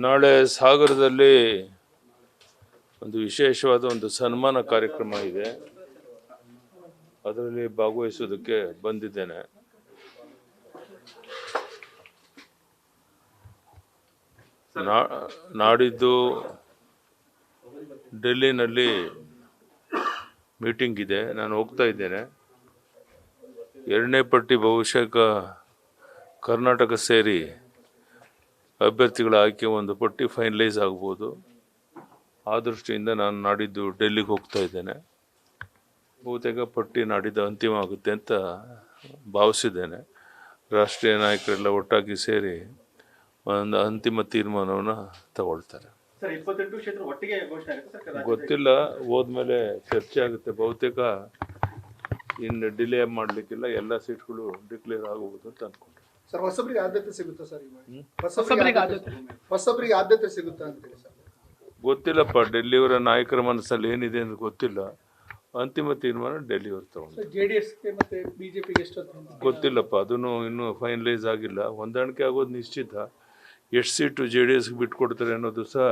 ನಾಳೆ ಸಾಗರದಲ್ಲಿ ಒಂದು ವಿಶೇಷವಾದ ಒಂದು ಸನ್ಮಾನ ಕಾರ್ಯಕ್ರಮ ಇದೆ. ಅದರಲ್ಲಿ ಭಾಗವಹಿಸೋದಕ್ಕೆ ಬಂದಿದ್ದೇನೆ. ನಾಡಿದ್ದು ಡೆಲ್ಲಿನಲ್ಲಿ ಮೀಟಿಂಗ್ ಇದೆ, ನಾನು ಹೋಗ್ತಾ ಇದ್ದೇನೆ. 2ನೇ ಪಟ್ಟಿ ಬಹುಶಃ ಕರ್ನಾಟಕ ಸೇರಿ ಅಭ್ಯರ್ಥಿಗಳ ಆಯ್ಕೆ ಒಂದು ಪಟ್ಟಿ ಫೈನಲೈಸ್ ಆಗ್ಬೋದು. ಆ ದೃಷ್ಟಿಯಿಂದ ನಾನು ನಾಡಿದ್ದು ಡೆಲ್ಲಿಗೆ ಹೋಗ್ತಾ ಇದ್ದೇನೆ. ಬಹುತೇಕ ಪಟ್ಟಿ ನಾಡಿದ್ದು ಅಂತಿಮ ಆಗುತ್ತೆ ಅಂತ ಭಾವಿಸಿದ್ದೇನೆ. ರಾಷ್ಟ್ರೀಯ ನಾಯಕರೆಲ್ಲ ಒಟ್ಟಾಗಿ ಸೇರಿ ಒಂದು ಅಂತಿಮ ತೀರ್ಮಾನವನ್ನು ತಗೊಳ್ತಾರೆ. ಗೊತ್ತಿಲ್ಲ, ಹೋದ್ಮೇಲೆ ಚರ್ಚೆ ಆಗುತ್ತೆ. ಬಹುತೇಕ ಇನ್ನು ಡಿಲೇ ಮಾಡಲಿಕ್ಕಿಲ್ಲ, ಎಲ್ಲ ಸೀಟ್ಗಳು ಡಿಕ್ಲೇರ್ ಆಗಬಹುದು ಅಂತ ಅನ್ಕೊಂಡೆ. ಸರ್, ಹೊಸಬರಿಗೆ ಆದ್ಯತೆ ಸಿಗುತ್ತಾ ಸರ್? ಹೊಸಬರಿಗೆ ಆದ್ಯತೆ ಸಿಗುತ್ತಾ ಅಂತೇಳಿ ಸರ್? ಗೊತ್ತಿಲ್ಲಪ್ಪ, ಡೆಲ್ಲಿಯವರ ನಾಯಕರ ಮನಸ್ಸಲ್ಲಿ ಏನಿದೆ ಅಂತ ಗೊತ್ತಿಲ್ಲ. ಅಂತಿಮ ತೀರ್ಮಾನ ಡೆಲ್ಲಿಯವರು ತಗೊಂಡು. ಜೆಡಿಎಸ್ಗೆ ಮತ್ತೆ ಬಿಜೆಪಿಗೆ ಎಷ್ಟು ಗೊತ್ತಿಲ್ಲಪ್ಪ, ಅದನ್ನು ಇನ್ನೂ ಫೈನಲೈಸ್ ಆಗಿಲ್ಲ. ಹೊಂದಾಣಿಕೆ ಆಗೋದು ನಿಶ್ಚಿತ. ಎಷ್ಟು ಸೀಟು JDSಗೆ ಬಿಟ್ಕೊಡ್ತಾರೆ ಅನ್ನೋದು ಸಹ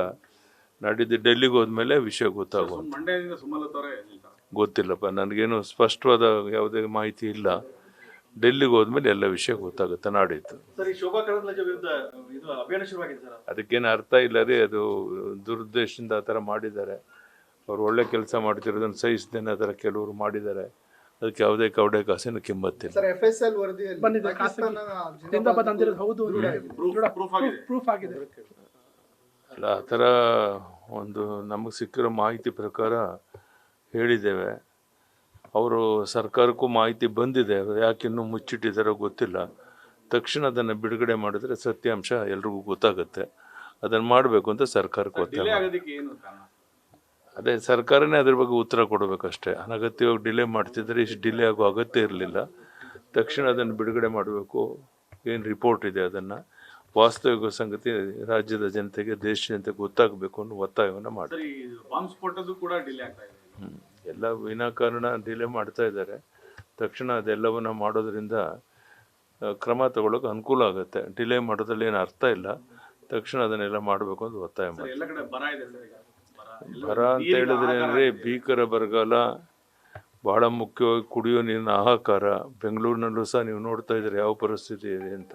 ನಾಡಿದ್ದು ಡೆಲ್ಲಿಗೆ ಹೋದ್ಮೇಲೆ ವಿಷಯ ಗೊತ್ತಾಗೋದು. ಗೊತ್ತಿಲ್ಲಪ್ಪ, ನನಗೇನು ಸ್ಪಷ್ಟವಾದ ಯಾವುದೇ ಮಾಹಿತಿ ಇಲ್ಲ. ಡೆಲ್ಲಿಗೆ ಹೋದ್ಮೇಲೆ ಎಲ್ಲ ವಿಷಯ ಗೊತ್ತಾಗುತ್ತೆ ನಾಡಿದ್ದು. ಅದಕ್ಕೇನು ಅರ್ಥ ಇಲ್ಲ ರೀ, ಅದು ದುರುದ್ದೇಶದಿಂದ ಆ ಥರ ಮಾಡಿದ್ದಾರೆ. ಅವ್ರು ಒಳ್ಳೆ ಕೆಲಸ ಮಾಡ್ತಿರೋದನ್ನು ಸಹಿಸ್ದೇನೆ ಆ ಥರ ಕೆಲವರು ಮಾಡಿದ್ದಾರೆ. ಅದಕ್ಕೆ ಯಾವುದೇ ಕವಡೆ ಕಾಸಿನ ಕಿಮ್ಮತ್ತಿಲ್ಲ. ಅಲ್ಲ, ಆ ಥರ ಒಂದು ನಮಗೆ ಸಿಕ್ಕಿರೋ ಮಾಹಿತಿ ಪ್ರಕಾರ ಹೇಳಿದ್ದೇವೆ. ಅವರು ಸರ್ಕಾರಕ್ಕೂ ಮಾಹಿತಿ ಬಂದಿದೆ, ಯಾಕೆ ಇನ್ನೂ ಮುಚ್ಚಿಟ್ಟಿದ್ದಾರೋ ಗೊತ್ತಿಲ್ಲ. ತಕ್ಷಣ ಅದನ್ನು ಬಿಡುಗಡೆ ಮಾಡಿದ್ರೆ ಸತ್ಯಾಂಶ ಎಲ್ರಿಗೂ ಗೊತ್ತಾಗುತ್ತೆ. ಅದನ್ನು ಮಾಡಬೇಕು ಅಂತ ಸರ್ಕಾರಕ್ಕೆ ಒತ್ತಾಯ. ಅದೇ ಸರ್ಕಾರನೇ ಅದ್ರ ಬಗ್ಗೆ ಉತ್ತರ ಕೊಡಬೇಕಷ್ಟೇ. ಅನಗತ್ಯವಾಗಿ ಡಿಲೇ ಮಾಡ್ತಿದ್ರೆ ಇಷ್ಟು ಡಿಲೇ ಆಗೋ ಅಗತ್ಯ ಇರಲಿಲ್ಲ. ತಕ್ಷಣ ಅದನ್ನು ಬಿಡುಗಡೆ ಮಾಡಬೇಕು. ಏನು ರಿಪೋರ್ಟ್ ಇದೆ ಅದನ್ನು, ವಾಸ್ತವಿಕ ಸಂಗತಿ ರಾಜ್ಯದ ಜನತೆಗೆ, ದೇಶ ಜನತೆಗೆ ಗೊತ್ತಾಗಬೇಕು ಅನ್ನೋ ಒತ್ತಾಯವನ್ನು ಮಾಡ್ತಾರೆ. ಎಲ್ಲ ವಿನಾಕಾರಣ ಡಿಲೇ ಮಾಡ್ತಾ ಇದ್ದಾರೆ. ತಕ್ಷಣ ಅದೆಲ್ಲವನ್ನು ಮಾಡೋದ್ರಿಂದ ಕ್ರಮ ತಗೊಳ್ಳೋಕೆ ಅನುಕೂಲ ಆಗುತ್ತೆ. ಡಿಲೇ ಮಾಡೋದ್ರಲ್ಲಿ ಏನು ಅರ್ಥ ಇಲ್ಲ. ತಕ್ಷಣ ಅದನ್ನೆಲ್ಲ ಮಾಡಬೇಕು ಅಂತ ಒತ್ತಾಯ ಮಾಡಿ. ಬರ ಅಂತ ಹೇಳಿದ್ರೆ ಅಂದರೆ ಭೀಕರ ಬರಗಾಲ, ಬಹಳ ಮುಖ್ಯವಾಗಿ ಕುಡಿಯೋ ನೀರಿನ ಹಾಹಾಕಾರ. ಬೆಂಗಳೂರಿನಲ್ಲೂ ಸಹ ನೀವು ನೋಡ್ತಾ ಇದ್ದೀರಿ ಯಾವ ಪರಿಸ್ಥಿತಿ ಇದೆ ಅಂತ.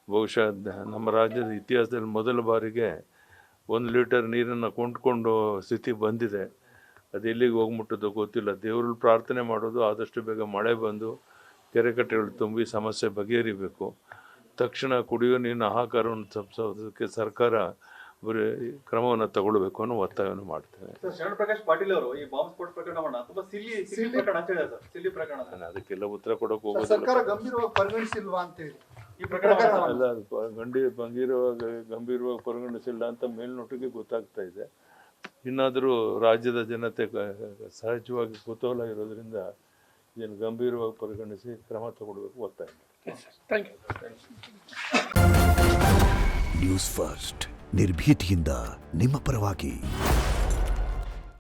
ಬಹುಶಃ ನಮ್ಮ ರಾಜ್ಯದ ಇತಿಹಾಸದಲ್ಲಿ ಮೊದಲ ಬಾರಿಗೆ 1 ಲೀಟರ್ ನೀರನ್ನು ಕೊಂಡ್ಕೊಂಡು ಸ್ಥಿತಿ ಬಂದಿದೆ. ಅದು ಎಲ್ಲಿಗೆ ಹೋಗ್ಬಿಟ್ಟದೋ ಗೊತ್ತಿಲ್ಲ. ದೇವರಲ್ಲಿ ಪ್ರಾರ್ಥನೆ ಮಾಡೋದು ಆದಷ್ಟು ಬೇಗ ಮಳೆ ಬಂದು ಕೆರೆ ಕಟ್ಟೆಗಳು ತುಂಬಿ ಸಮಸ್ಯೆ ಬಗೆಹರಿಬೇಕು. ತಕ್ಷಣ ಕುಡಿಯೋ ನೀರಿನ ಹಾಹಾಕಾರವನ್ನು ತಪ್ಪಿಸೋದಕ್ಕೆ ಸರ್ಕಾರ ಕ್ರಮವನ್ನು ತಗೊಳ್ಬೇಕು ಅನ್ನೋ ಒತ್ತಾಯವನ್ನು ಮಾಡ್ತೇನೆ. ಅದಕ್ಕೆಲ್ಲ ಉತ್ತರ ಕೊಡೋಕೆ ಹೋಗೋದು ಅಲ್ಲ. ಗಂಭೀರವಾಗಿ ಪರಿಗಣಿಸಿಲ್ಲ ಅಂತ ಮೇಲ್ನೋಟಿಗೆ ಗೊತ್ತಾಗ್ತಾ ಇದೆ. ಇನ್ನಾದರೂ ರಾಜ್ಯದ ಜನತೆ ಸಹಜವಾಗಿ ಕುತೂಹಲ ಇರೋದ್ರಿಂದ ಇದನ್ನು ಗಂಭೀರವಾಗಿ ಪರಿಗಣಿಸಿ ಕ್ರಮ ತಗೊಳ್ಬೇಕು ಒತ್ತಾಯ. ನ್ಯೂಸ್ ಫಸ್ಟ್, ನಿರ್ಭೀತಿಯಿಂದ ನಿಮ್ಮ ಪರವಾಗಿ.